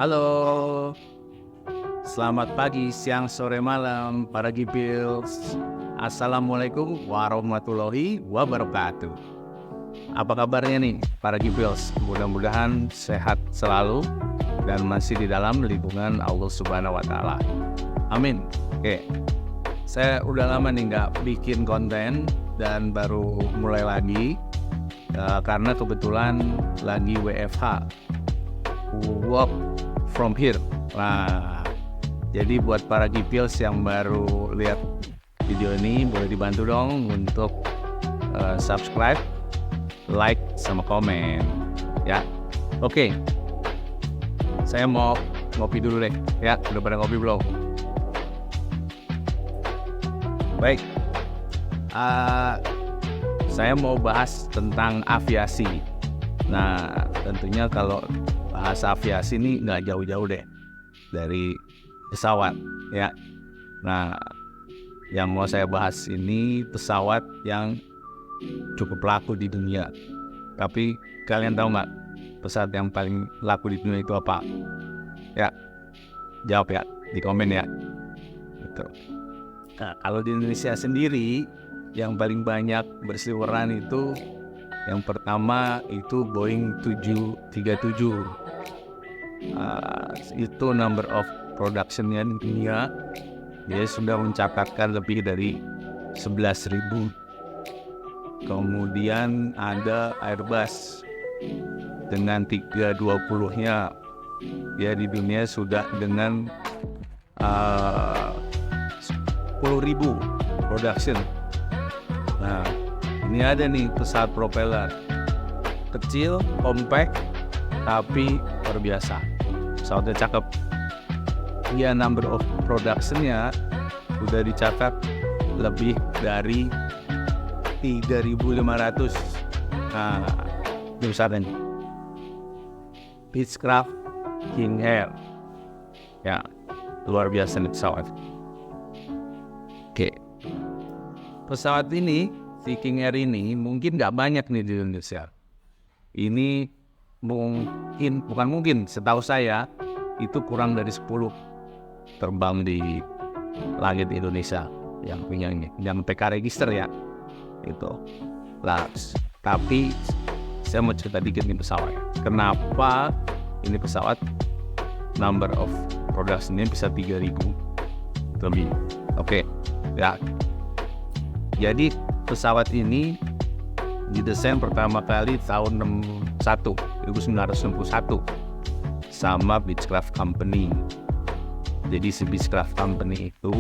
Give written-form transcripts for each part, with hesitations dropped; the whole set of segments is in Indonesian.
Halo, selamat pagi, siang, sore, malam, para Gipils. Assalamualaikum warahmatullahi wabarakatuh. Apa kabarnya nih, para Gipils? Mudah-mudahan sehat selalu dan masih di dalam lindungan Allah Subhanahu wa Ta'ala. Amin. Oke, saya udah lama nih nggak bikin konten dan baru mulai lagi karena kebetulan lagi WFH. Work from here. Nah, jadi buat para Gipils yang baru lihat video ini, boleh dibantu dong untuk subscribe, like, sama komen ya. Oke, saya mau ngopi dulu deh ya. Udah pada ngopi belum? Baik, saya mau bahas tentang aviasi. Nah, tentunya kalau bahasa aviasi ini nggak jauh-jauh deh dari pesawat ya. Nah, yang mau saya bahas ini pesawat yang cukup laku di dunia. Tapi kalian tahu nggak pesawat yang paling laku di dunia itu apa? Ya, jawab ya di komen ya. Gitu. Nah, kalau di Indonesia sendiri yang paling banyak berseliweran itu yang pertama itu Boeing 737. Itu number of production-nya di dunia. Dia sudah mencatatkan lebih dari 11.000. Kemudian ada Airbus dengan 320-nya. Dia di dunia sudah dengan 10.000 production. Nah, ini ada nih pesawat propeller kecil, compact, tapi luar biasa. Pesawatnya cakep. Dia number of production-nya sudah dicatat lebih dari 3.500. Nah, ini besarnya nih. Beechcraft King Air. Ya, luar biasa nih pesawat. Oke. Pesawat ini, si King Air ini mungkin nggak banyak nih di Indonesia. Ini bukan mungkin, setahu saya itu kurang dari 10 terbang di langit Indonesia yang punya ini, yang PK register ya itu lah. Tapi saya mau cerita dikit nih pesawat, kenapa ini pesawat number of production-nya bisa 3.000 lebih. Oke ya, jadi pesawat ini didesain pertama kali tahun 1961 sama Beechcraft Company. Jadi si Beechcraft Company itu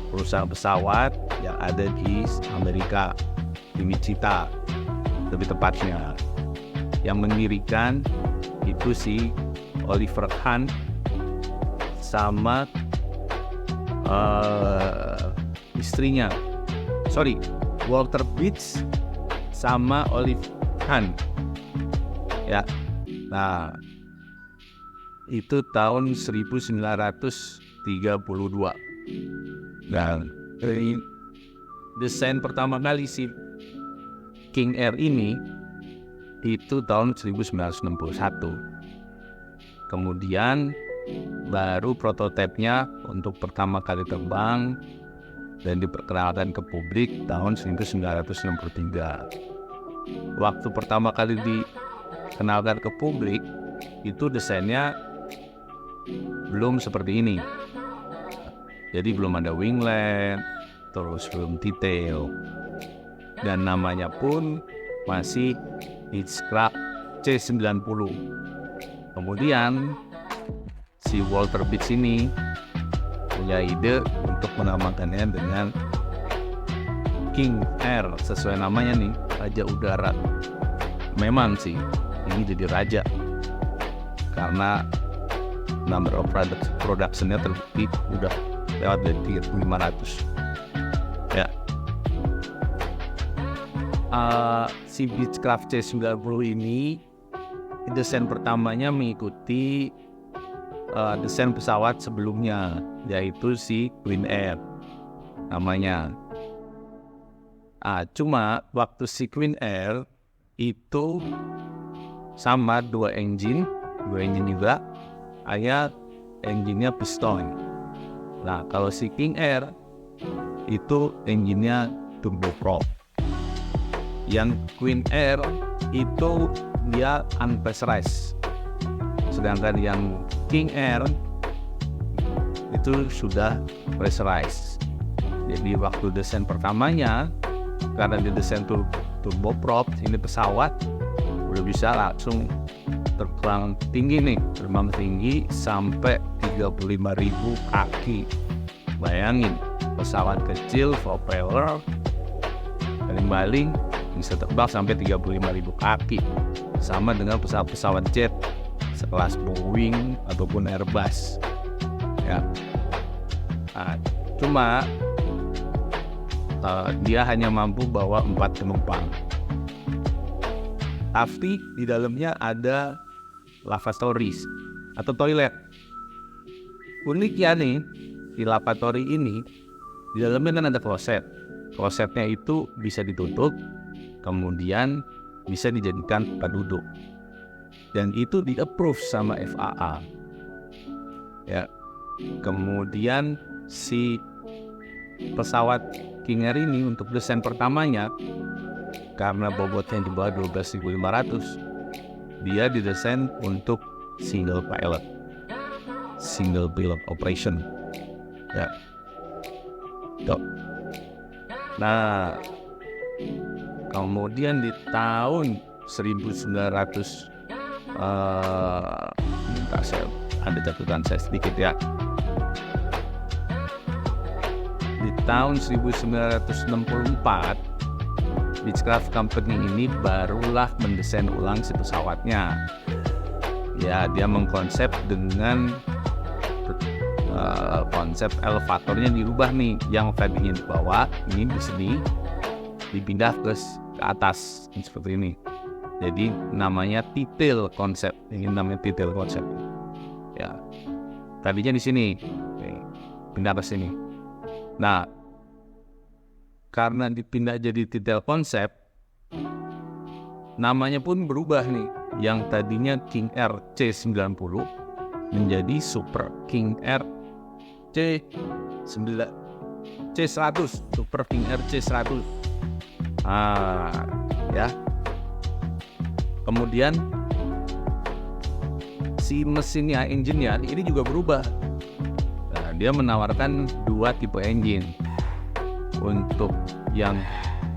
perusahaan pesawat yang ada di Amerika, di Wichita lebih tepatnya. Yang mendirikan itu si Oliver Hunt sama istrinya, Walter Beech sama Olive Hunt ya. Nah, itu tahun 1932. Nah, desain pertama kali si King Air ini itu tahun 1961. Kemudian baru prototipenya untuk pertama kali terbang dan diperkenalkan ke publik tahun 1963. Waktu pertama kali dikenalkan ke publik, itu desainnya belum seperti ini. Jadi belum ada winglet, terus belum detail. Dan namanya pun masih Beechcraft C90. Kemudian si Walter Beech ini punya ide untuk menamakannya dengan King Air, sesuai namanya nih, Raja Udara. Memang sih ini jadi raja karena number of production-nya terbukti udah lewat dari 3.500 ya. Si Beechcraft C90 ini desain pertamanya mengikuti desain pesawat sebelumnya, yaitu si Queen Air namanya. Cuma waktu si Queen Air itu sama dua engine juga, hanya engine-nya piston. Nah, kalau si King Air itu engine-nya turboprop. Yang Queen Air itu dia unpressurized. Sedangkan yang King Air itu sudah pressurized. Jadi waktu desain pertamanya, karena didesain turboprop, ini pesawat udah bisa langsung terbang tinggi sampai 35.000 kaki. Bayangin, pesawat kecil propeller baling-baling bisa terbang sampai 35.000 kaki, sama dengan pesawat jet sekelas Boeing ataupun Airbus ya. Nah, cuma dia hanya mampu bawa 4 penumpang. Tapi di dalamnya ada lavatories atau toilet. Uniknya nih, di lavatory ini di dalamnya kan ada kloset. Klosetnya itu bisa ditutup, kemudian bisa dijadikan tempat duduk. Dan itu di-approve sama FAA. Ya. Kemudian si pesawat King Air ini untuk desain pertamanya, karena bobotnya di bawah 12.500, dia didesain untuk single pilot operation ya. Tuh. Nah, kemudian di tahun 1900 minta saya ada catatan saya sedikit ya. Di tahun 1964 Beechcraft Company ini barulah mendesain ulang si pesawatnya. Ya, dia mengkonsep dengan konsep elevatornya dirubah nih. Yang tadinya di bawah, ini di sini dipindah ke atas seperti ini. Jadi namanya detail konsep. Ini namanya detail konsep. Ya, tadinya di sini, pindah ke sini. Nah, karena dipindah jadi detail konsep, namanya pun berubah nih. Yang tadinya King Air C90 menjadi Super King Air C100, Super King Air C100. Ya. Kemudian si mesinnya, engine-nya ini juga berubah. Nah, dia menawarkan 2 tipe engine. Untuk yang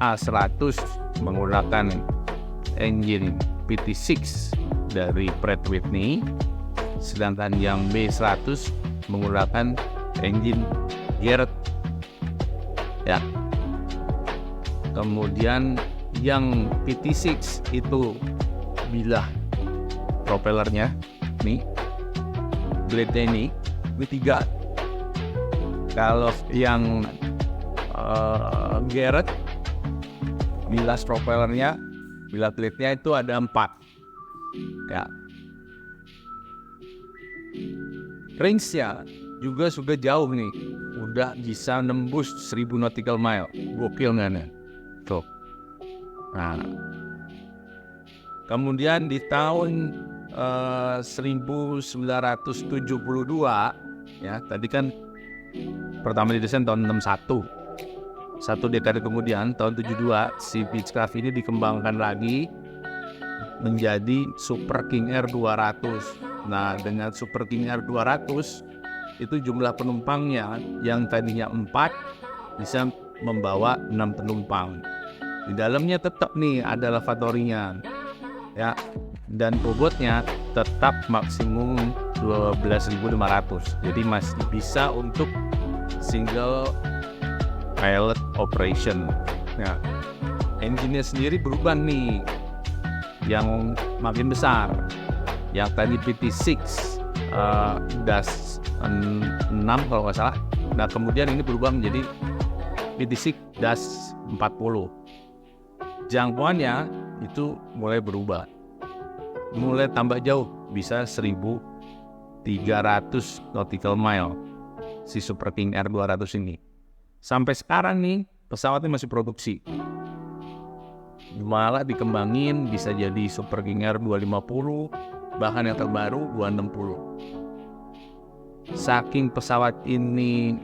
A100 menggunakan engine PT6 dari Pratt Whitney, sedangkan yang B100 menggunakan engine Garrett ya. Kemudian yang PT6 itu bilah propellernya nih, blade-nya ini B3. Kalau yang Garrett, bilah propellernya, bilah blade-nya itu ada 4 ya. Range-nya juga sudah jauh nih, udah bisa nembus 1000 nautical mile. Gokil nggak nih? Tuh. Nah, kemudian di tahun 1972 ya, tadi kan pertama didesain tahun 61. 1 dekade kemudian, tahun 72, si Beechcraft ini dikembangkan lagi menjadi Super King Air 200. Nah, dengan Super King Air 200, itu jumlah penumpangnya yang tadinya 4 bisa membawa 6 penumpang. Di dalamnya tetap nih ada lavatory-nya ya, dan bobotnya tetap maksimum 12.500. Jadi masih bisa untuk single pilot operation. Nah, engine-nya sendiri berubah nih, yang makin besar. Yang tadi PT6 -6 kalau nggak salah. Nah, kemudian ini berubah menjadi PT6 -40. Jangkauannya itu mulai berubah, mulai tambah jauh, bisa 1.300 nautical mile si Super King Air 200 ini. Sampai sekarang nih pesawatnya masih produksi, malah dikembangin bisa jadi Super King Air 250, bahkan yang terbaru 260. saking pesawat ini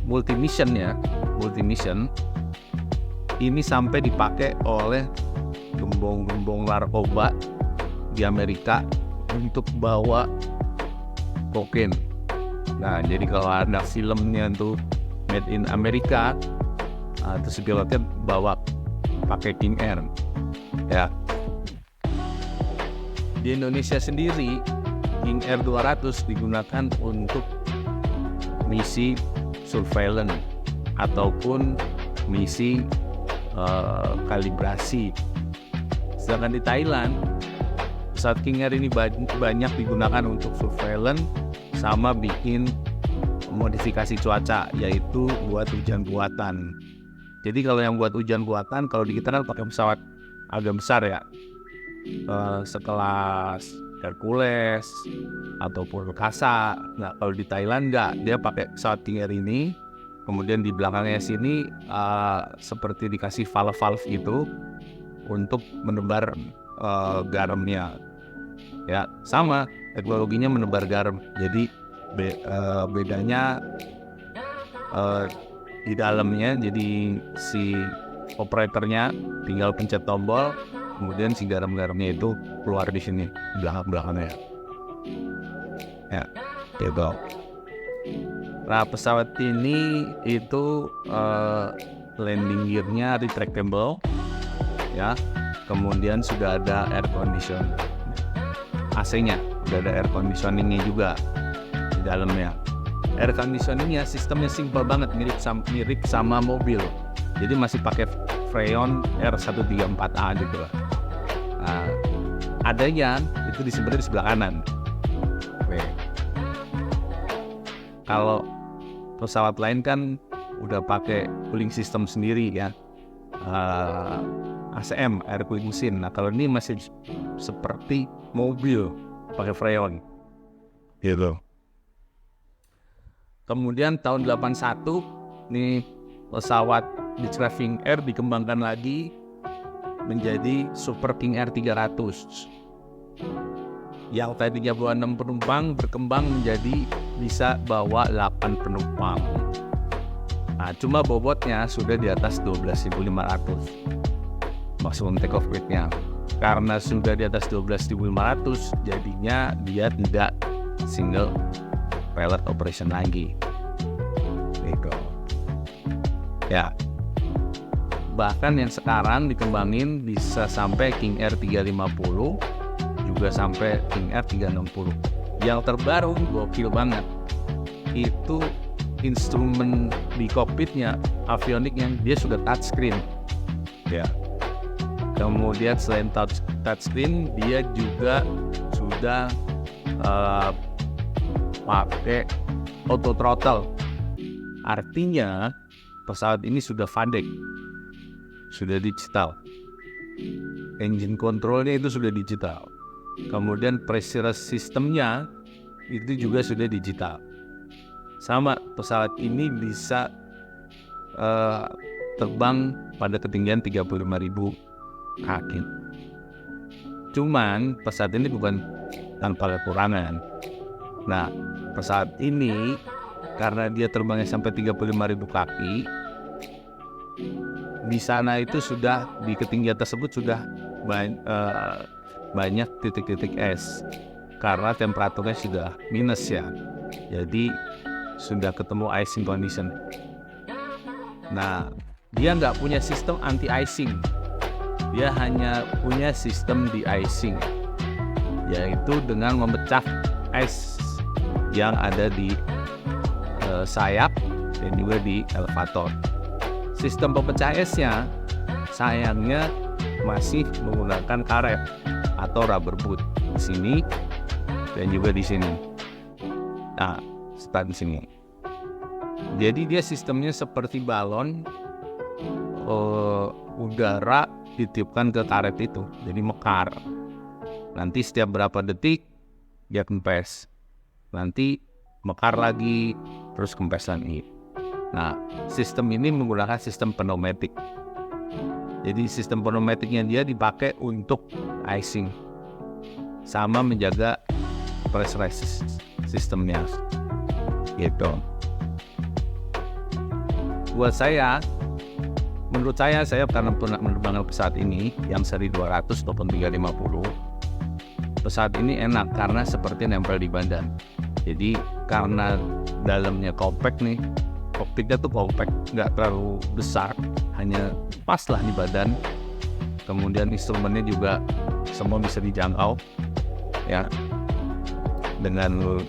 multi-mission, ini sampai dipakai oleh gembong-gembong narkoba di Amerika untuk bawa kokain. Nah, jadi kalau ada filmnya tuh Made in America, terus pilotnya bawa pakai King Air. Ya. Di Indonesia sendiri, King Air 200 digunakan untuk misi surveillance ataupun misi kalibrasi. Sedangkan di Thailand, pesawat King Air ini banyak digunakan untuk surveillance sama bikin modifikasi cuaca, yaitu buat hujan buatan. Jadi kalau yang buat hujan buatan, kalau di kita kan pakai pesawat agak besar ya, sekelas Hercules ataupun Kasa. Nah, kalau di Thailand enggak, dia pakai pesawat King Air ini, kemudian di belakangnya sini seperti dikasih valve gitu untuk menebar garamnya. Ya, sama teknologinya menebar garam. Jadi bedanya di dalamnya, jadi si operatornya tinggal pencet tombol, kemudian si garam-garamnya itu keluar di sini belakangnya. Ya, gitu. Nah, pesawat ini itu landing gear-nya retractable, ya. Kemudian sudah ada air condition, AC-nya, sudah ada air conditioning-nya juga di dalamnya. Air conditioning-nya sistemnya simpel banget, mirip sama mobil. Jadi masih pakai Freon R134A gitu lah. Nah, adanya itu sebenarnya di sebelah kanan. Oke. Kalau pesawat lain kan udah pakai cooling system sendiri ya, ACM, air cooling mesin. Nah, kalau ini masih seperti mobil pakai Freon gitu. Kemudian tahun 81 nih pesawat Beechcraft King Air dikembangkan lagi menjadi Super King Air 300. Yang tadinya bawa 6 penumpang berkembang menjadi bisa bawa 8 penumpang. Nah, cuma bobotnya sudah di atas 12.500 maksimum take off weight-nya. Karena sudah di atas 12.500, jadinya dia tidak single pilot operation lagi. Gitu. Ya. Bahkan yang sekarang dikembangin bisa sampai King Air 350, juga sampai King Air 360. Yang terbaru gokil banget. Itu instrumen di kokpitnya, avioniknya dia sudah touchscreen. Ya. Kemudian selain touchscreen, dia juga sudah pakai auto throttle. Artinya pesawat ini sudah FADEC, sudah digital. Engine controlnya itu sudah digital. Kemudian pressure systemnya itu juga sudah digital. Sama, pesawat ini bisa terbang pada ketinggian 35.000 kaki. Cuman pesawat ini bukan tanpa kekurangan. Nah, pesawat ini karena dia terbangnya sampai 35.000 kaki, di sana itu sudah, di ketinggian tersebut sudah banyak titik-titik es karena temperaturnya sudah minus ya. Jadi sudah ketemu icing condition. Nah, dia nggak punya sistem anti-icing. Dia hanya punya sistem de-icing, yaitu dengan memecah es yang ada di sayap dan juga di elevator. Sistem pemecah esnya sayangnya masih menggunakan karet atau rubber boot di sini dan juga di sini. Nah, start di sini. Jadi dia sistemnya seperti balon udara ditiupkan ke karet itu, jadi mekar. Nanti setiap berapa detik dia kempes, nanti mekar lagi, terus kempes lagi. Nah, sistem ini menggunakan sistem pneumatik. Jadi sistem pneumatiknya dia dipakai untuk icing, sama menjaga pressurized sistemnya gitu. Menurut saya karena pernah menerbangkan pesawat ini yang seri 200 ataupun 350, pesawat ini enak karena seperti nempel di badan. Jadi karena dalamnya compact nih, kokpitnya tuh compact, nggak terlalu besar, hanya pas lah di badan. Kemudian instrumennya juga semua bisa dijangkau ya dengan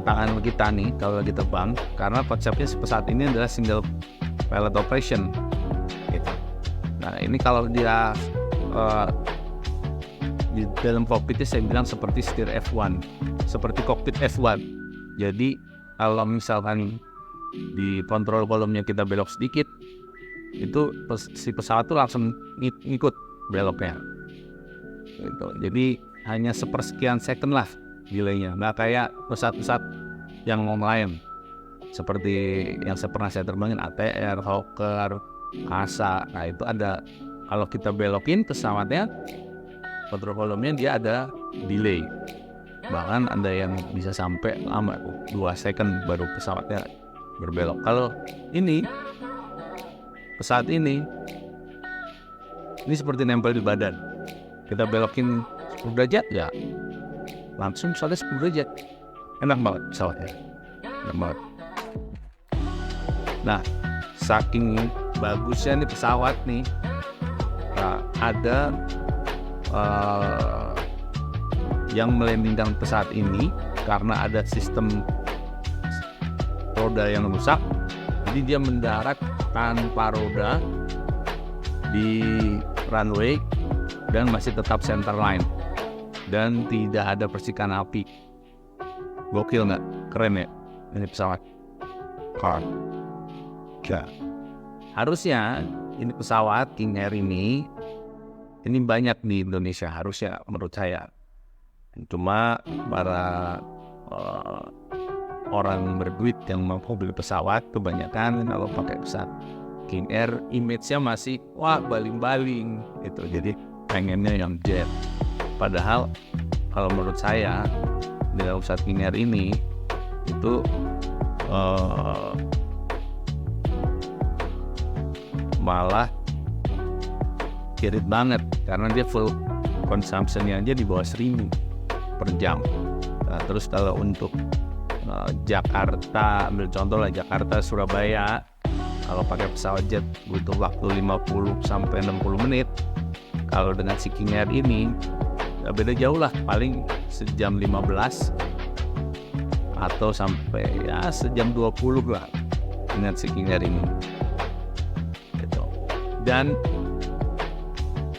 tangan kita nih kalau lagi terbang, karena konsepnya pesawat ini adalah single pilot operation gitu. Nah ini kalau dia di dalam kokpitnya saya bilang seperti setir F1, seperti kokpit F1. Jadi kalau misalkan di kontrol kolomnya kita belok sedikit, itu si pesawat tuh langsung ngikut beloknya gitu. Jadi hanya sepersekian second lah delaynya, nggak kayak pesawat-pesawat yang lain seperti yang pernah saya terbangin, ATR, Hawker, KASA. Nah itu ada, kalau kita belokin pesawatnya, kontrol kolomnya dia ada delay, bahkan ada yang bisa sampai lama 2 second baru pesawatnya berbelok. Kalau ini pesawat ini seperti nempel di badan. Kita belokin 10 derajat ya langsung pesawatnya 10 derajat. Enak banget pesawatnya, enak banget. Nah saking bagusnya nih pesawat nih, ada yang melandingkan pesawat ini karena ada sistem roda yang rusak. Jadi dia mendarat tanpa roda di runway dan masih tetap center line dan tidak ada percikan api. Gokil nggak? Keren ya ini pesawat. Ya. Harusnya ini pesawat King Air ini banyak di Indonesia harusnya menurut saya. Cuma para orang berduit yang mau beli pesawat kebanyakan kalau pakai pesawat King Air, image-nya masih baling-baling gitu. Jadi pengennya yang jet. Padahal kalau menurut saya dengan pesawat King Air ini itu malah irit banget karena dia full consumption-nya aja di bawah 1.000 per jam. Nah, terus kalau untuk Jakarta, ambil contoh lah Jakarta Surabaya, kalau pakai pesawat jet butuh waktu 50 sampai 60 menit. Kalau dengan si King Air ini beda jauh lah, paling sejam 15 atau sampai sejam 20 lah dengan si King Air ini gitu. Dan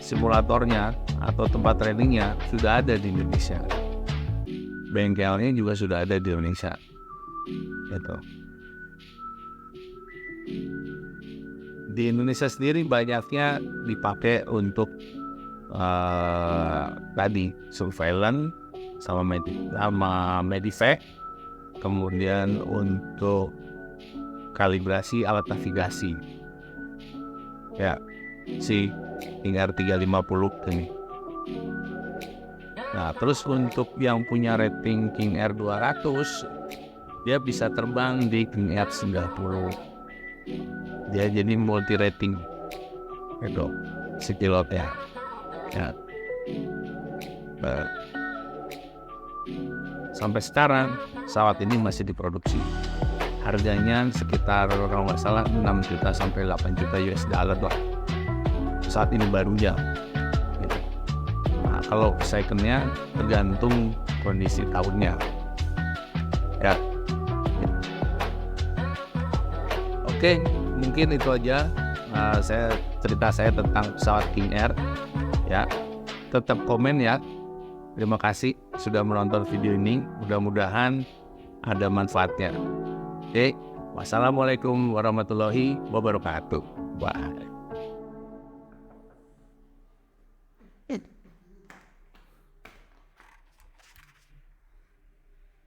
simulatornya atau tempat trainingnya sudah ada di Indonesia, bengkelnya juga sudah ada di Indonesia gitu. Di Indonesia sendiri banyaknya dipakai untuk tadi surveillance sama medivac, kemudian untuk kalibrasi alat navigasi ya si King Air 350 ini. Nah terus untuk yang punya rating King Air 200, dia bisa terbang di King Air 90. Dia jadi multi rating itu si pilotnya ya. Sampai sekarang pesawat ini masih diproduksi. Harganya sekitar kalau nggak salah 6 juta sampai 8 juta US dollar lah saat ini barunya gitu. Nah kalau secondnya tergantung kondisi tahunnya ya. Oke, mungkin itu aja cerita saya tentang pesawat King Air ya. Tetap komen ya. Terima kasih sudah menonton video ini, mudah-mudahan ada manfaatnya. Oke, wassalamualaikum warahmatullahi wabarakatuh. Bye.